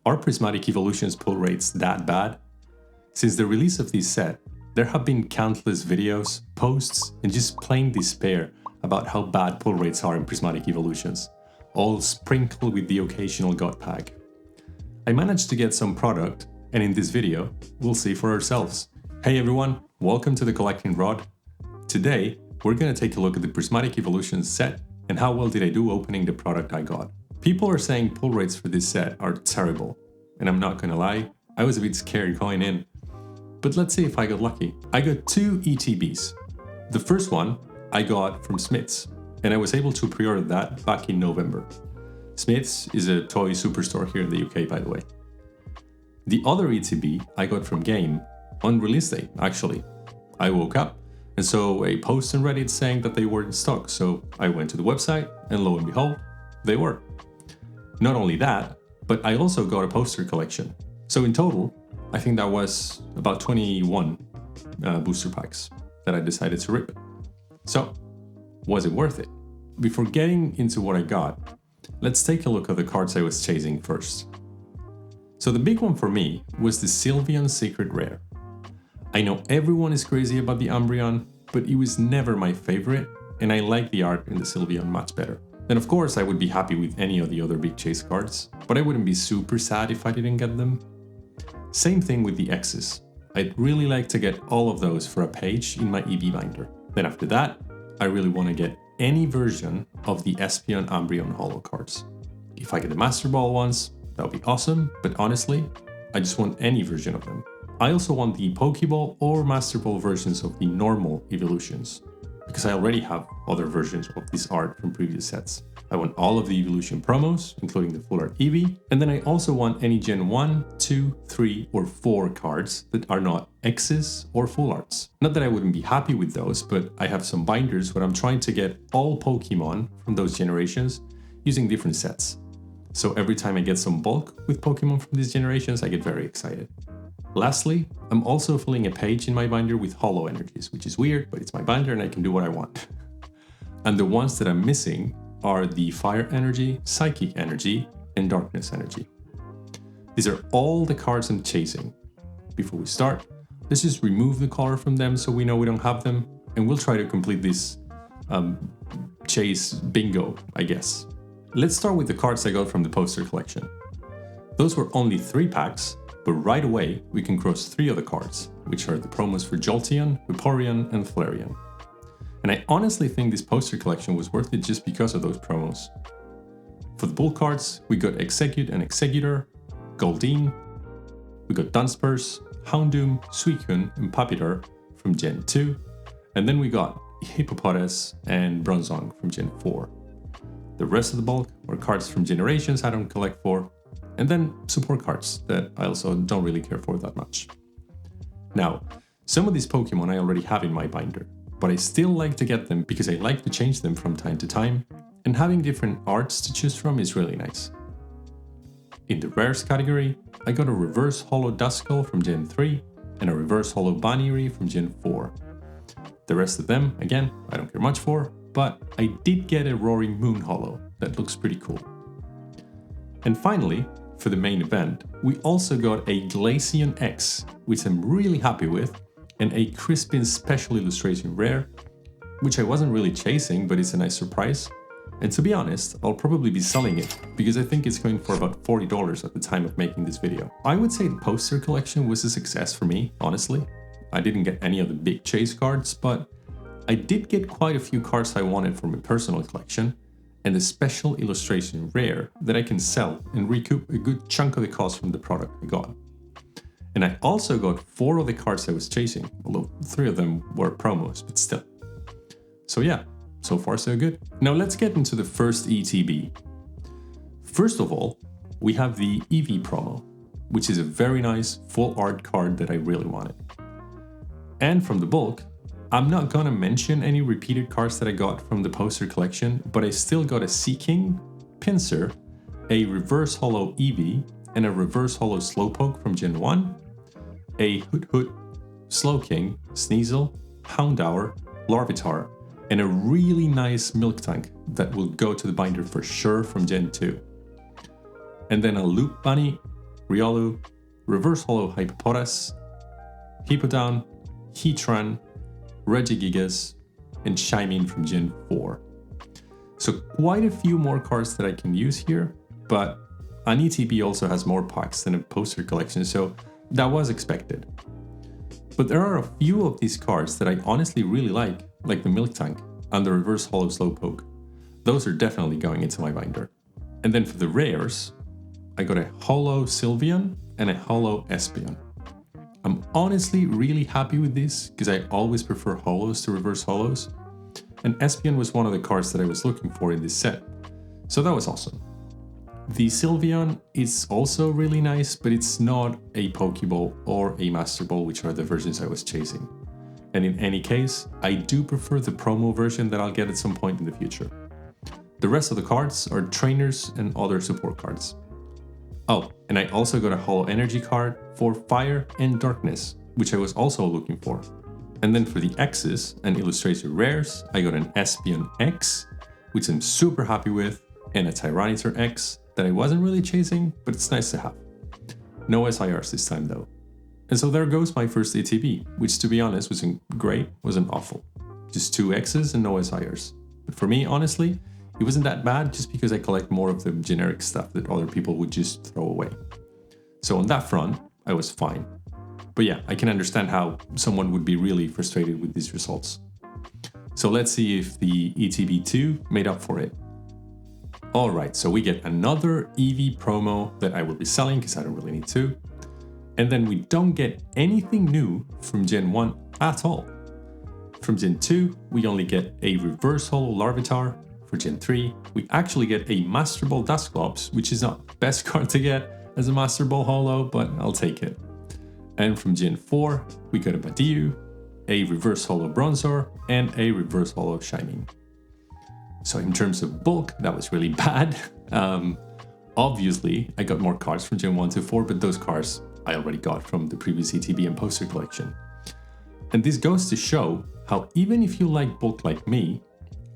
Are Prismatic Evolutions pull rates that bad? Since the release of this set, there have been countless videos, posts, and just plain despair about how bad pull rates are in Prismatic Evolutions, all sprinkled with the occasional god pack. I managed to get some product, and in this video, we'll see for ourselves. Hey everyone, welcome to the Collecting Rod. Today, we're gonna take a look at the Prismatic Evolutions set and how well did I do opening the product I got. People are saying pull rates for this set are terrible, and I'm not gonna lie, I was a bit scared going in. But let's see if I got lucky. I got 2 ETBs. The first one I got from Smith's, and I was able to pre-order that back in November. Smith's is a toy superstore here in the UK, by the way. The other ETB I got from Game on release day, actually. I woke up and saw a post on Reddit saying that they were in stock, so I went to the website and lo and behold, they were. Not only that, but I also got a poster collection. So in total, I think that was about 21 booster packs that I decided to rip. So, was it worth it? Before getting into what I got, let's take a look at the cards I was chasing first. So the big one for me was the Sylveon Secret Rare. I know everyone is crazy about the Umbreon, but it was never my favorite, and I like the art in the Sylveon much better. Then of course I would be happy with any of the other big chase cards, but I wouldn't be super sad if I didn't get them. Same thing with the X's. I'd really like to get all of those for a page in my EV binder. Then after that, I really want to get any version of the Espeon Umbreon holo cards. If I get the Master Ball ones, that would be awesome, but honestly, I just want any version of them. I also want the Pokeball or Master Ball versions of the normal evolutions, because I already have other versions of this art from previous sets. I want all of the evolution promos, including the full art Eevee, and then I also want any Gen 1, 2, 3, or 4 cards that are not X's or full arts. Not that I wouldn't be happy with those, but I have some binders where I'm trying to get all Pokemon from those generations using different sets. So every time I get some bulk with Pokemon from these generations, I get very excited. Lastly, I'm also filling a page in my binder with holo energies, which is weird, but it's my binder and I can do what I want. And the ones that I'm missing are the Fire Energy, Psychic Energy, and Darkness Energy. These are all the cards I'm chasing. Before we start, let's just remove the color from them so we know we don't have them, and we'll try to complete this chase bingo, I guess. Let's start with the cards I got from the poster collection. Those were only 3 packs, but right away we can cross 3 of the cards, which are the promos for Jolteon, Vaporeon, and Flareon. And I honestly think this poster collection was worth it just because of those promos. For the bull cards, we got Execute and Executor, Goldeen, we got Dunsparce, Houndoom, Suicune, and Pupitar from Gen 2, and then we got Hippopotas and Bronzong from Gen 4. The rest of the bulk were cards from generations I don't collect for, and then support cards that I also don't really care for that much. Now, some of these Pokemon I already have in my binder, but I still like to get them because I like to change them from time to time, and having different arts to choose from is really nice. In the rares category, I got a reverse holo Duskull from Gen 3 and a reverse holo Baniri from Gen 4. The rest of them, again, I don't care much for, but I did get a Roaring Moon holo that looks pretty cool. And finally, for the main event, we also got a Glaceon X, which I'm really happy with, and a Crispin Special Illustration Rare, which I wasn't really chasing, but it's a nice surprise. And to be honest, I'll probably be selling it, because I think it's going for about $40 at the time of making this video. I would say the poster collection was a success for me, honestly. I didn't get any of the big chase cards, but I did get quite a few cards I wanted for my personal collection, and a special illustration rare that I can sell and recoup a good chunk of the cost from the product I got. And I also got 4 of the cards I was chasing, although 3 of them were promos, but still. So yeah, so far so good. Now let's get into the first ETB. First of all, we have the Eevee promo, which is a very nice full art card that I really wanted. And from the bulk, I'm not gonna mention any repeated cards that I got from the poster collection, but I still got a Seaking, Pinsir, a reverse holo Eevee, and a reverse holo Slowpoke from Gen 1, a Hoot, Slowking, Sneasel, Houndour, Larvitar, and a really nice Miltank that will go to the binder for sure from Gen 2. And then a Loop Bunny, Riolu, Reverse Holo Hippopotas, Hippowdon, Heatran, Regigigas, and Shaymin from Gen 4. So quite a few more cards that I can use here, but an ETB also has more packs than a poster collection, so that was expected. But there are a few of these cards that I honestly really like the Milk Tank and the Reverse Holo Slowpoke. Those are definitely going into my binder. And then for the rares, I got a Holo Sylveon and a Holo Espeon. I'm honestly really happy with this because I always prefer Holos to Reverse Holos. And Espeon was one of the cards that I was looking for in this set. So that was awesome. The Sylveon is also really nice, but it's not a Pokeball or a Master Ball, which are the versions I was chasing. And in any case, I do prefer the promo version that I'll get at some point in the future. The rest of the cards are trainers and other support cards. Oh, and I also got a Holo Energy card for Fire and Darkness, which I was also looking for. And then for the X's and Illustration Rares, I got an Espeon X, which I'm super happy with, and a Tyranitar X that I wasn't really chasing, but it's nice to have. No SIRs this time though. And so there goes my first ATB, which to be honest wasn't great, wasn't awful. Just 2 X's and no SIRs. But for me, honestly, it wasn't that bad just because I collect more of the generic stuff that other people would just throw away. So on that front, I was fine. But yeah, I can understand how someone would be really frustrated with these results. So let's see if the ETB2 made up for it. Alright, so we get another Eevee promo that I will be selling because I don't really need to. And then we don't get anything new from Gen 1 at all. From Gen 2, we only get a Reverse Holo Larvitar. For Gen 3, we actually get a Master Ball Dusclops, which is not the best card to get as a Master Ball Holo, but I'll take it. And from Gen 4, we got a Badiou, a Reverse Holo Bronzor, and a Reverse Holo Shaymin. So in terms of bulk, that was really bad. Obviously, I got more cards from Gen 1 to 4, but those cards I already got from the previous ETB and poster collection. And this goes to show how even if you like bulk like me,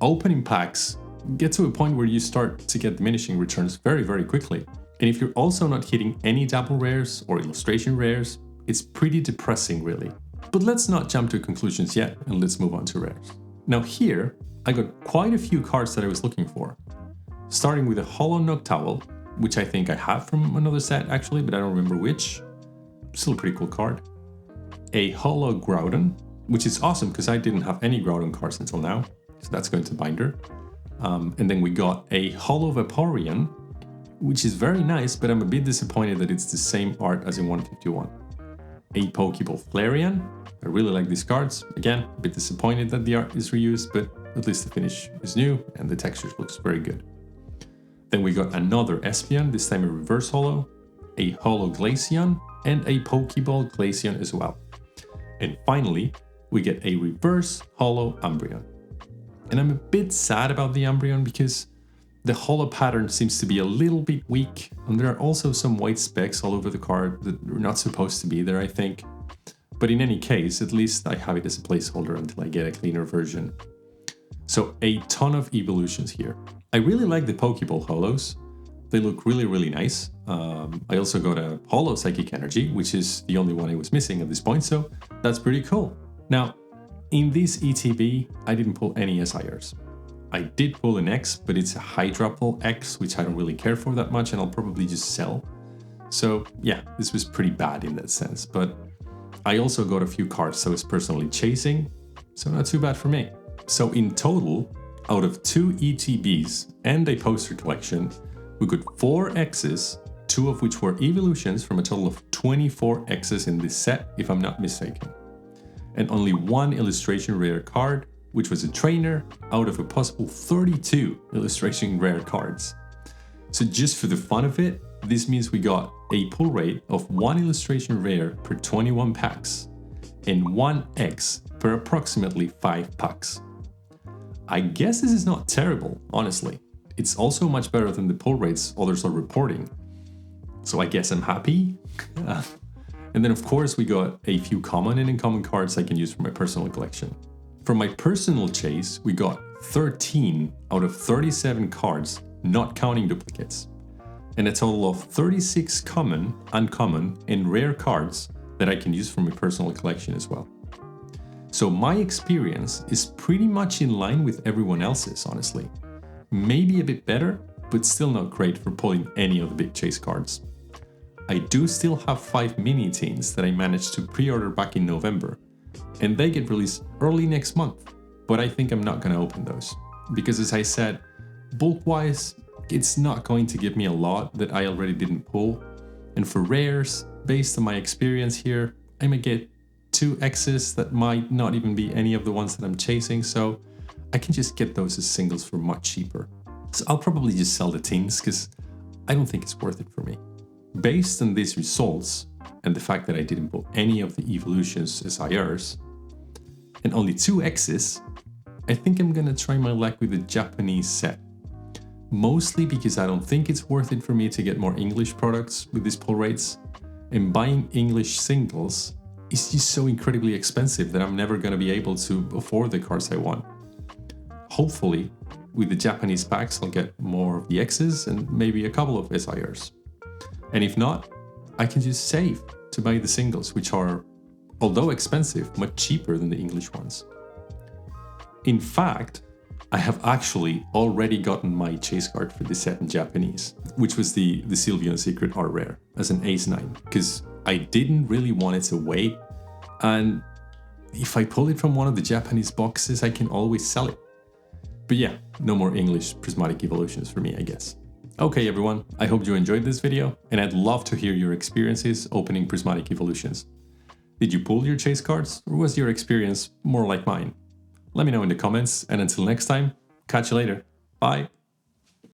opening packs get to a point where you start to get diminishing returns very, very quickly. And if you're also not hitting any double rares or illustration rares, it's pretty depressing really. But let's not jump to conclusions yet, and let's move on to rares. Now here, I got quite a few cards that I was looking for. Starting with a Holo Noctowl, which I think I have from another set actually, but I don't remember which. Still a pretty cool card. A Holo Groudon, which is awesome because I didn't have any Groudon cards until now, so that's going to binder. And then we got a Holo Vaporeon, which is very nice, but I'm a bit disappointed that it's the same art as in 151. A Pokeball Flareon. I really like these cards. Again, a bit disappointed that the art is reused, but at least the finish is new and the texture looks very good. Then we got another Espeon, this time a Reverse Holo, a Holo Glaceon, and a Pokeball Glaceon as well. And finally, we get a Reverse Holo Umbreon. And I'm a bit sad about the Umbreon because the holo pattern seems to be a little bit weak, and there are also some white specks all over the card that are not supposed to be there, I think. But in any case, at least I have it as a placeholder until I get a cleaner version. So a ton of evolutions here. I really like the Pokeball Holos. They look really, really nice. I also got a Holo Psychic Energy, which is the only one I was missing at this point, so that's pretty cool. Now, in this ETB, I didn't pull any SIRs. I did pull an X, but it's a Hydra Pull X, which I don't really care for that much, and I'll probably just sell. So yeah, this was pretty bad in that sense, but I also got a few cards I was personally chasing, so not too bad for me. So in total, out of 2 ETBs and a poster collection, we got 4 X's, 2 of which were evolutions from a total of 24 X's in this set, if I'm not mistaken. And only 1 illustration rare card, which was a trainer, out of a possible 32 illustration rare cards. So just for the fun of it, this means we got a pull rate of 1 illustration rare per 21 packs, and 1 X per approximately 5 packs. I guess this is not terrible, honestly. It's also much better than the pull rates others are reporting. So I guess I'm happy. And then of course we got a few common and uncommon cards I can use for my personal collection. For my personal chase, we got 13 out of 37 cards, not counting duplicates. and a total of 36 common, uncommon, and rare cards that I can use for my personal collection as well. So my experience is pretty much in line with everyone else's, honestly. Maybe a bit better, but still not great for pulling any of the big chase cards. I do still have 5 mini teens that I managed to pre-order back in November, and they get released early next month, but I think I'm not going to open those. Because as I said, bulk-wise, it's not going to give me a lot that I already didn't pull, and for rares, based on my experience here, I might get 2 X's that might not even be any of the ones that I'm chasing, so I can just get those as singles for much cheaper. So I'll probably just sell the teens because I don't think it's worth it for me. Based on these results, and the fact that I didn't pull any of the Evolutions as IRs, and only 2 X's, I think I'm gonna try my luck with the Japanese set. Mostly because I don't think it's worth it for me to get more English products with these pull rates, and buying English singles is just so incredibly expensive that I'm never gonna be able to afford the cards I want. Hopefully, with the Japanese packs, I'll get more of the X's and maybe a couple of SIRs. And if not, I can just save to buy the singles, which are, although expensive, much cheaper than the English ones. In fact, I have actually already gotten my chase card for this set in Japanese, which was the Sylveon Secret R Rare as an Ace 9, because I didn't really want it to wait, and if I pull it from one of the Japanese boxes, I can always sell it. But yeah, no more English Prismatic Evolutions for me, I guess. Okay everyone, I hope you enjoyed this video, and I'd love to hear your experiences opening Prismatic Evolutions. Did you pull your chase cards, or was your experience more like mine? Let me know in the comments, and until next time, catch you later. Bye!